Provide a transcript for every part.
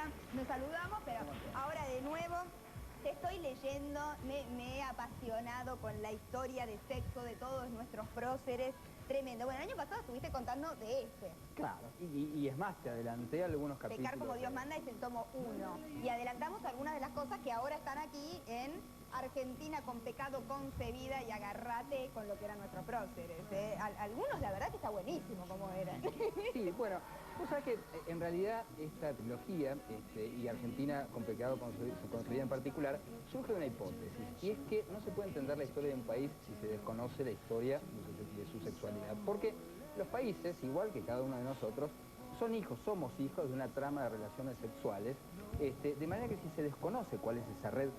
ya nos saludamos, pero ahora de nuevo te estoy leyendo, me he apasionado con la historia de sexo de todos nuestros próceres. Tremendo. Bueno, el año pasado estuviste contando de este. Claro, y es más, te adelanté algunos capítulos. Pecar como Dios manda es el tomo 1. Y adelantamos algunas de las cosas que ahora están aquí en Argentina con pecado concebida, y agárrate con lo que eran nuestros próceres. Algunos, la verdad, que está buenísimo como eran. Sí, bueno, vos sabés que en realidad esta trilogía, y Argentina con pecado concebida en particular, surge de una hipótesis. Y es que no se puede entender la historia de un país si se desconoce la historia de su sexualidad. Porque los países, igual que cada uno de nosotros, somos hijos de una trama de relaciones sexuales, de manera que si se desconoce cuál es esa red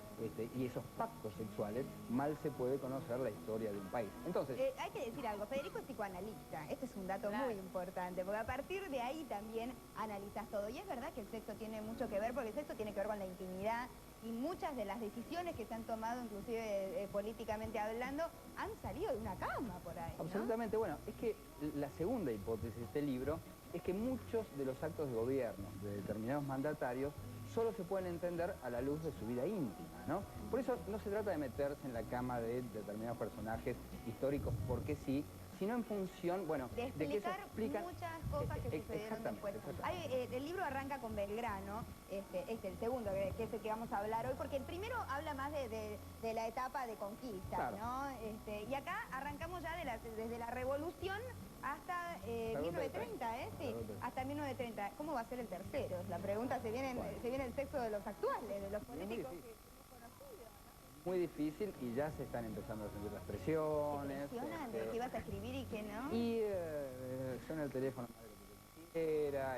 y esos pactos sexuales, mal se puede conocer la historia de un país. Entonces, hay que decir algo, Federico es psicoanalista, este es un dato muy importante, porque a partir de ahí también analizas todo. Y es verdad que el sexo tiene mucho que ver, porque el sexo tiene que ver con la intimidad, y muchas de las decisiones que se han tomado, inclusive políticamente hablando, han salido de una cama por ahí, ¿no? Absolutamente. Bueno, es que la segunda hipótesis de este libro es que muchos de los actos de gobierno de determinados mandatarios solo se pueden entender a la luz de su vida íntima, ¿no? Por eso no se trata de meterse en la cama de determinados personajes históricos porque sí, sino en función, bueno, de que eso explicar muchas cosas que sucedieron después. El libro arranca con Belgrano, el segundo, que es el que vamos a hablar hoy, porque el primero habla más de la etapa de conquista, claro, ¿no? Y acá arrancamos ya desde la Revolución hasta 1930, ¿eh? Sí, hasta 1930. ¿Cómo va a ser el tercero? La pregunta, se viene el sexo de los actuales, de los políticos que hemos conocido, ¿no? Muy difícil, y ya se están empezando a sentir las presiones. ¿De qué ibas a escribir y qué no? Y yo en el teléfono era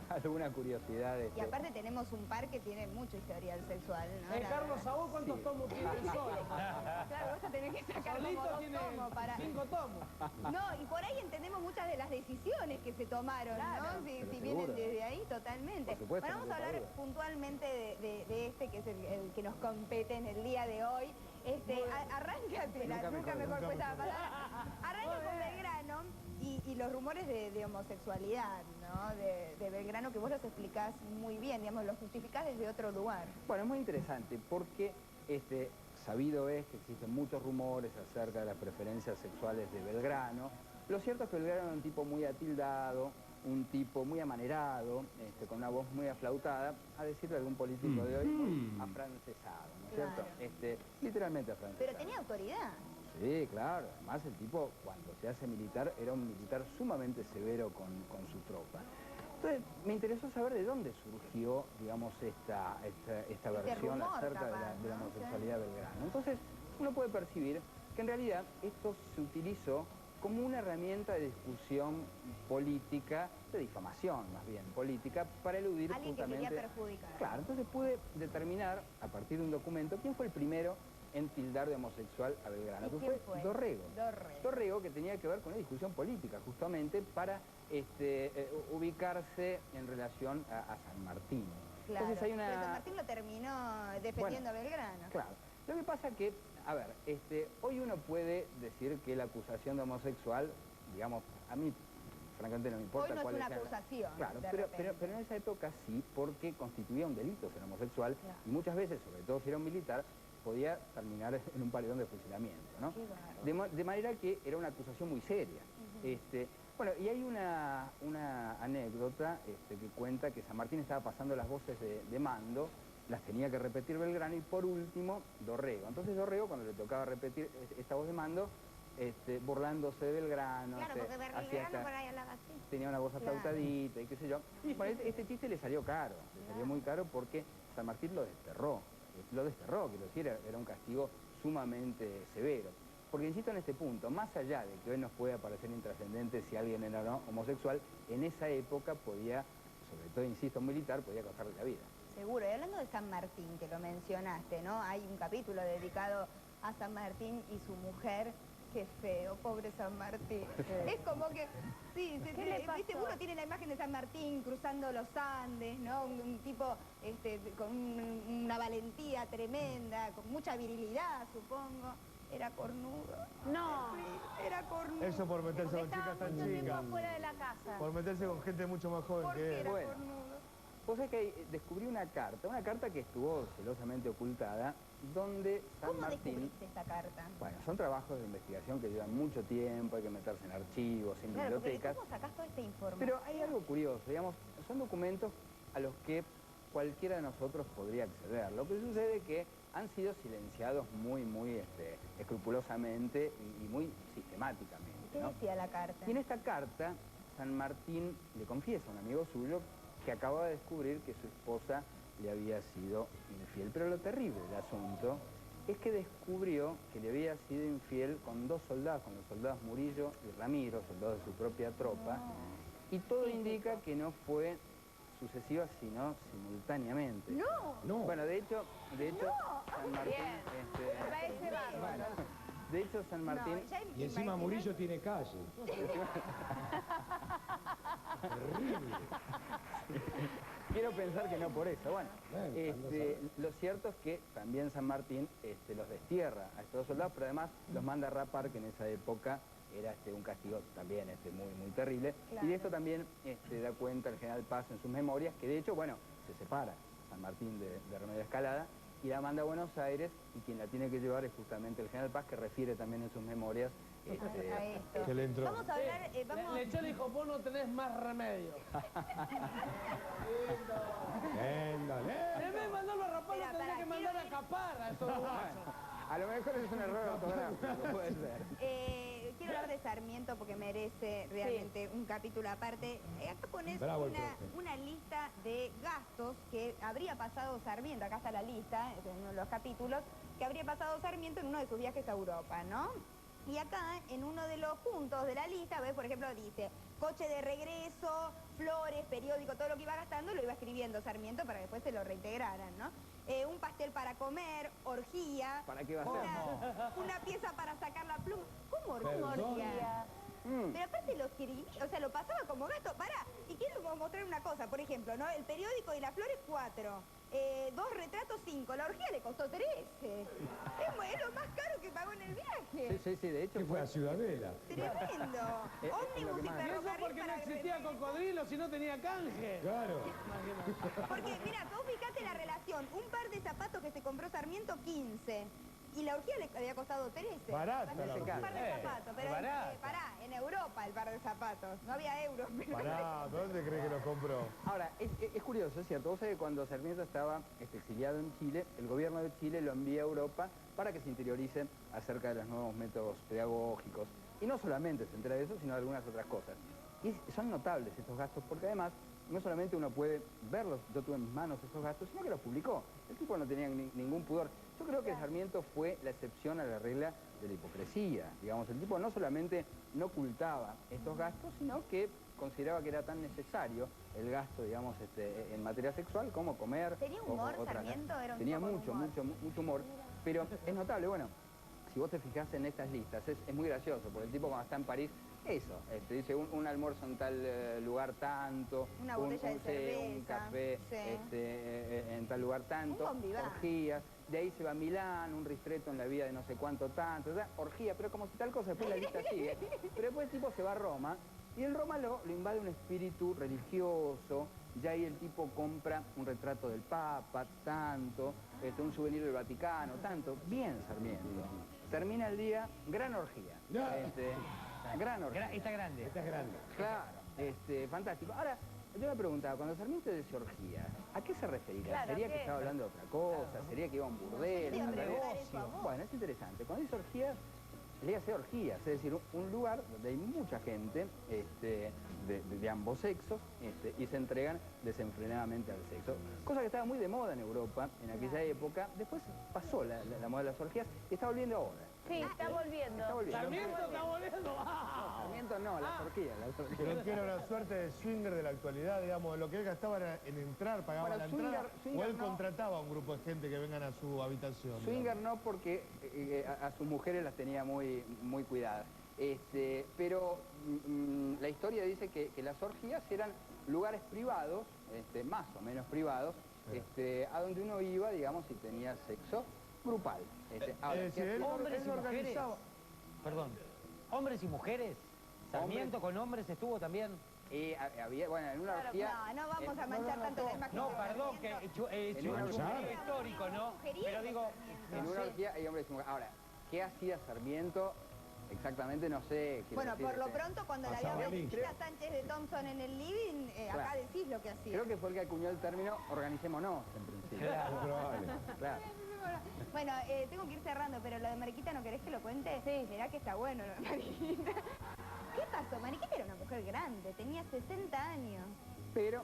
alguna curiosidad. Y aparte tenemos un par que tiene mucho historial sexual, ¿no? Carlos, ¿a vos cuántos tomos tiene el solo? Claro, vas a tener que sacar Solito como 2 tiene tomos para... 5 tomos. No, y por ahí entendemos muchas de las decisiones que se tomaron, claro, ¿no? Si vienen desde ahí, totalmente. Por supuesto, bueno, vamos a hablar puntualmente de este, que es el que nos compete en el día de hoy. Arráncate, nunca mejor puesta la palabra. Arranca con Belgrano y los rumores de homosexualidad, ¿no? De Belgrano, que vos los explicás muy bien, digamos, los justificás desde otro lugar. Bueno, es muy interesante porque sabido es que existen muchos rumores acerca de las preferencias sexuales de Belgrano. Lo cierto es que Belgrano era un tipo muy atildado, un tipo muy amanerado, con una voz muy aflautada, a decir de algún político de hoy, muy afrancesado, ¿no es cierto? Literalmente afrancesado. Pero tenía autoridad. Sí, claro. Además, el tipo, cuando se hace militar, era un militar sumamente severo con su tropa. Entonces, me interesó saber de dónde surgió, digamos, esta versión rumor, acerca de la homosexualidad de Belgrano. Entonces, uno puede percibir que en realidad esto se utilizó como una herramienta de discusión política, de difamación más bien política, para eludir alguien justamente... que quería perjudicar. Claro, entonces pude determinar, a partir de un documento, quién fue el primero en tildar de homosexual a Belgrano. ¿Y quién fue? Dorrego. Dorrego, que tenía que ver con una discusión política, justamente para ubicarse en relación a San Martín. Claro, entonces hay pero San Martín lo terminó defendiendo a Belgrano. Claro. Lo que pasa que, a ver, hoy uno puede decir que la acusación de homosexual, digamos, a mí francamente no me importa cuál es. Hoy no es una acusación. Claro, pero en esa época sí, porque constituía un delito ser homosexual, claro, y muchas veces, sobre todo si era un militar, podía terminar en un paredón de fusilamiento, ¿no? De manera que era una acusación muy seria. Bueno, y hay una anécdota que cuenta que San Martín estaba pasando las voces de mando, las tenía que repetir Belgrano, y por último, Dorrego. Entonces Dorrego, cuando le tocaba repetir esta voz de mando, burlándose de Belgrano, claro, porque Belgrano por ahí hablaba así, tenía una voz aflautadita y qué sé yo. Bueno, este chiste le salió caro, le salió muy caro, porque San Martín lo desterró, quiero decir, era un castigo sumamente severo. Porque insisto en este punto, más allá de que hoy nos pueda parecer intrascendente si alguien era no homosexual, en esa época podía, sobre todo insisto, un militar, podía costarle la vida. Seguro. Y hablando de San Martín, que lo mencionaste, ¿no? Hay un capítulo dedicado a San Martín y su mujer. Qué feo, pobre San Martín. Es como que, sí, ¿viste? Uno tiene la imagen de San Martín cruzando los Andes, ¿no? Un tipo con una valentía tremenda, con mucha virilidad, supongo. Era cornudo. No. Sí, era cornudo. Eso por meterse con Estaba chicas tan mucho tiempo chicas. afuera de la casa. Por meterse con gente mucho más joven ¿Por que qué él. era Bueno. cornudo? Vos sabés que descubrí una carta que estuvo celosamente ocultada, donde San ¿Cómo Martín... descubriste esta carta? Bueno, son trabajos de investigación que llevan mucho tiempo, hay que meterse en archivos, en Claro, porque bibliotecas. ¿cómo sacás toda esta información? Pero hay algo curioso, digamos, son documentos a los que cualquiera de nosotros podría acceder. Lo que sucede es que han sido silenciados muy escrupulosamente y muy sistemáticamente, ¿Qué ¿no? decía la carta? Y en esta carta, San Martín le confiesa a un amigo suyo que acababa de descubrir que su esposa le había sido infiel. Pero lo terrible del asunto es que descubrió que le había sido infiel con dos soldados, con los soldados Murillo y Ramiro, soldados de su propia tropa, y todo Típico. indica que no fue sucesiva, sino simultáneamente. ¡No! Bueno, de hecho, San Martín... Me parece bárbaro. bueno, de hecho, San Martín... No, ya Y encima imaginé- Murillo tiene calle. Terrible. Quiero pensar que no por eso. Bueno, Bueno, anda a saber. lo cierto es que también San Martín los destierra a estos soldados, pero además los manda a rapar, que en esa época era un castigo también muy terrible. Claro. Y de esto también da cuenta el general Paz en sus memorias, que de hecho, bueno, se separa San Martín de Remedio Escalada y la manda a Buenos Aires, y quien la tiene que llevar es justamente el general Paz, que refiere también en sus memorias a esto. Que le entró. Vamos a hablar, vamos... Le echó y le dijo, vos no tenés más remedio. Véndale. En vez de mandarlo a rapar, Espera, lo tendría pará, que mandar a quiero capar a estos guachos. A lo mejor es un error ortográfico, puede ser. Quiero hablar de Sarmiento porque merece realmente un capítulo aparte. Acá pones Bravo el profe. una lista de gastos que habría pasado Sarmiento, acá está la lista, en uno de los capítulos, que habría pasado Sarmiento en uno de sus viajes a Europa, ¿no? Y acá, en uno de los puntos de la lista, ¿ves? Por ejemplo, dice, coche de regreso, flores, periódico, todo lo que iba gastando lo iba escribiendo Sarmiento para que después se lo reintegraran, ¿no? Un pastel para comer, orgía. ¿Para qué va a ser? Una pieza para sacar la pluma. ¿Cómo Perdón. orgía? Mm. Pero aparte lo escribí, o sea, lo pasaba como gasto. Pará, y quiero mostrar una cosa, por ejemplo, ¿no? El periódico y las flores, 4. 2 retratos, 5. La orgía le costó 13. Es lo más caro que pagó en el viaje. Sí, de hecho ¿Qué fue a Ciudadela? Tremendo. Es lo Ómnibus que y más. Y eso ferrocarril porque no para existía Grecia. cocodrilo, si no tenía canje. Claro. Porque, mira, vos fijate la relación. Un par de zapatos que se compró Sarmiento, 15. Y la orgía le había costado 13. Barata Bastante la un orgía. par de zapatos. Pero barata. pará, en Europa el par de zapatos. No había euros. Pero... Pará, ¿dónde cree que lo compró? Ahora, es curioso, es cierto. Vos sabés que cuando Sarmiento estaba exiliado en Chile, el gobierno de Chile lo envía a Europa para que se interiorice acerca de los nuevos métodos pedagógicos. Y no solamente se entera de eso, sino de algunas otras cosas. Y son notables estos gastos, porque además no solamente uno puede verlos, yo tuve en mis manos esos gastos, sino que los publicó. El tipo no tenía ningún pudor. Yo creo que Sarmiento fue la excepción a la regla de la hipocresía. Digamos, el tipo no solamente no ocultaba estos gastos, sino que consideraba que era tan necesario el gasto, digamos, en materia sexual como comer. ¿Tenía humor, Sarmiento? Era un Tenía tipo con mucho, humor. mucho humor. Pero es notable, bueno, si vos te fijás en estas listas, es muy gracioso, porque el tipo cuando está en París, eso, dice un almuerzo en tal lugar tanto, Una botella de un cerveza, café sí. en tal lugar tanto, Un convivá. orgías, de ahí se va a Milán, un ristretto en la vida de no sé cuánto tanto, o sea, orgía, pero como si tal cosa, después la lista sigue. Pero después el tipo se va a Roma, y en Roma lo invade un espíritu religioso, ya ahí el tipo compra un retrato del Papa, tanto, un souvenir del Vaticano, tanto. Bien, Sarmiento. Termina el día, gran orgía. Ya. Gran orgía. Está grande. Esta es grande. Claro, fantástico. Ahora, yo me preguntaba, cuando Sarmiento dice orgía, ¿a qué se refería? Claro, ¿Sería que ¿qué? estaba hablando de otra cosa? ¿Sería que iba a un burdel? Te iba a al revés? preguntar eso a vos. Bueno, es interesante. Cuando dice orgías, le hace orgías, es decir, un lugar donde hay mucha gente de ambos sexos y se entregan desenfrenadamente al sexo. Cosa que estaba muy de moda en Europa en aquella época. Después pasó la moda de las orgías y está volviendo ahora. Sí, está volviendo. Está volviendo. Sarmiento está volviendo. ¡Ah! Sarmiento no, las orgías. Las orgías. Pero que era una suerte de swinger de la actualidad, digamos, lo que él gastaba era en entrar, pagaba Bueno, la entrada, swinger o él no. contrataba a un grupo de gente que vengan a su habitación. Swinger digamos. no, porque a sus mujeres las tenía muy cuidadas. Pero la historia dice que las orgías eran lugares privados, más o menos privados, a donde uno iba, digamos, si tenía sexo grupal. Ahora, Es decir, ¿qué hacía? él Hombres y lo mujeres. organizaba. Perdón. Hombres y mujeres. ¿Sarmiento con hombres estuvo también? Había, bueno, en una orgía... No vamos a manchar tanto la imagen. No, de perdón, que Sarmiento. es un periodo histórico, ¿no? Pero digo, En no una sé. orgía hay hombres y mujeres. Ahora, ¿qué hacía Sarmiento? Exactamente no sé. quiero Bueno, decir, por lo pronto, cuando la vio Pasaba. Mariquita Sánchez de Thompson en el living, acá Claro. decís lo que hacía. Creo que fue el que acuñó el término organicémonos, en principio. Es probable. Claro. Bueno, tengo que ir cerrando, pero lo de Mariquita, ¿no querés que lo cuente? Sí. Mirá que está bueno lo de Mariquita. ¿Qué pasó? Mariquita era una mujer grande, tenía 60 años. Pero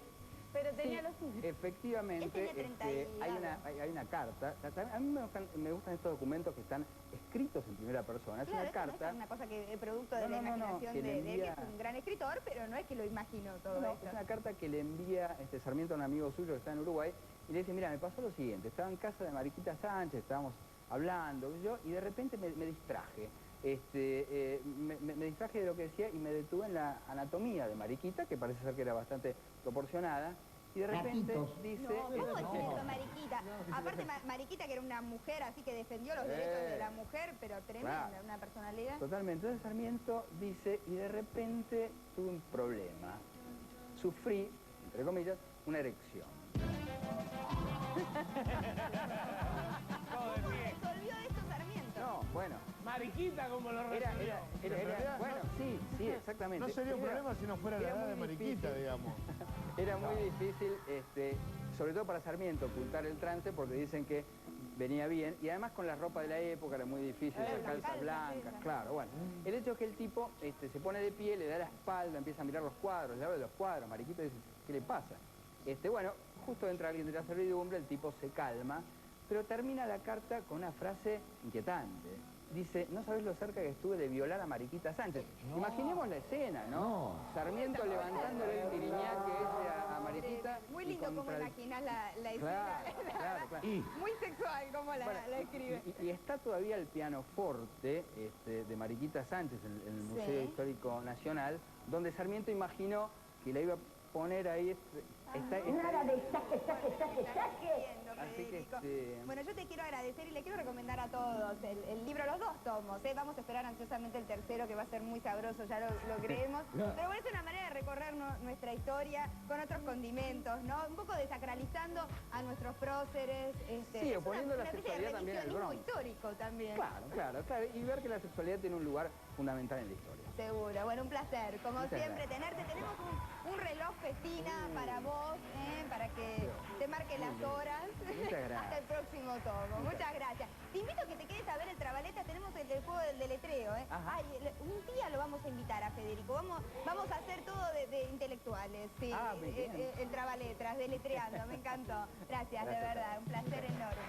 tenía sí, los suyos. efectivamente, Él tenía 30 y hay una carta. A mí me gustan estos documentos que están escritos en primera persona. Es Claro, una esto no carta. es una cosa que es producto de No, la no, no, imaginación que le de él, que envía- es un gran escritor, pero no es que lo imaginó todo No, esto. es una carta que le envía Sarmiento a un amigo suyo que está en Uruguay y le dice, mira, me pasó lo siguiente, estaba en casa de Mariquita Sánchez, estábamos hablando, qué sé yo, y de repente me distraje. Me distraje de lo que decía y me detuve en la anatomía de Mariquita, que parece ser que era bastante proporcionada, y de repente dice... No, ¿cómo es eso, Mariquita? Aparte, Mariquita, que era una mujer así que defendió los derechos de la mujer, pero tremenda, Claro. una personalidad. Totalmente. Entonces Sarmiento dice, y de repente tuve un problema. Sufrí, entre comillas, una erección. Todo de pie. Resolvió esto Sarmiento. No, bueno, Mariquita como lo resolvió. realidad, bueno, sí, exactamente. No sería un Era- problema si no fuera la era edad muy de Mariquita, difícil. digamos. Era muy difícil, sobre todo para Sarmiento, ocultar el trance porque dicen que venía bien y además con la ropa de la época era muy difícil, las las calzas calzas blancas, esas. claro, bueno. El hecho es que el tipo se pone de pie, le da la espalda, empieza a mirar los cuadros, le habla de los cuadros, Mariquita dice, ¿qué le pasa? Bueno, justo entra alguien de la servidumbre, el tipo se calma, pero termina la carta con una frase inquietante. Dice, no sabés lo cerca que estuve de violar a Mariquita Sánchez. Imaginemos la escena, ¿no? Sarmiento levantándole el tiriñaque ese a Mariquita. Muy y lindo como contra el- imaginás la escena. Claro, claro. Muy sexual como la Bueno, escribe. y está todavía el pianoforte de Mariquita Sánchez en el Museo Sí. Histórico Nacional, donde Sarmiento imaginó que la iba a poner ahí. Nada de saque. Así que, Bueno, yo te quiero agradecer y le quiero recomendar a todos el libro, los dos tomos. Vamos a esperar ansiosamente el tercero, que va a ser muy sabroso, ya lo creemos. Pero bueno, es una manera de recorrer nuestra historia con otros condimentos, ¿no? Un poco desacralizando a nuestros próceres. Sí, es oponiendo la una especie de sexualidad también al revisionismo Bronx. histórico también. Claro, y ver que la sexualidad tiene un lugar fundamental en la historia. Seguro, bueno, un placer, como Muchas siempre, gracias. tenerte. Tenemos un reloj festina para vos, para que te marque las horas. Muchas gracias. Hasta el próximo tomo. Muchas gracias. Te invito a que te quedes a ver el Trabaleta. Tenemos el juego del deletreo, Ajá. Ay, un día lo vamos a invitar a Federico. Vamos a hacer todo de intelectuales, sí. Muy bien. El Trabaletras, deletreando, me encantó. Gracias, de Gracias. verdad, un placer enorme.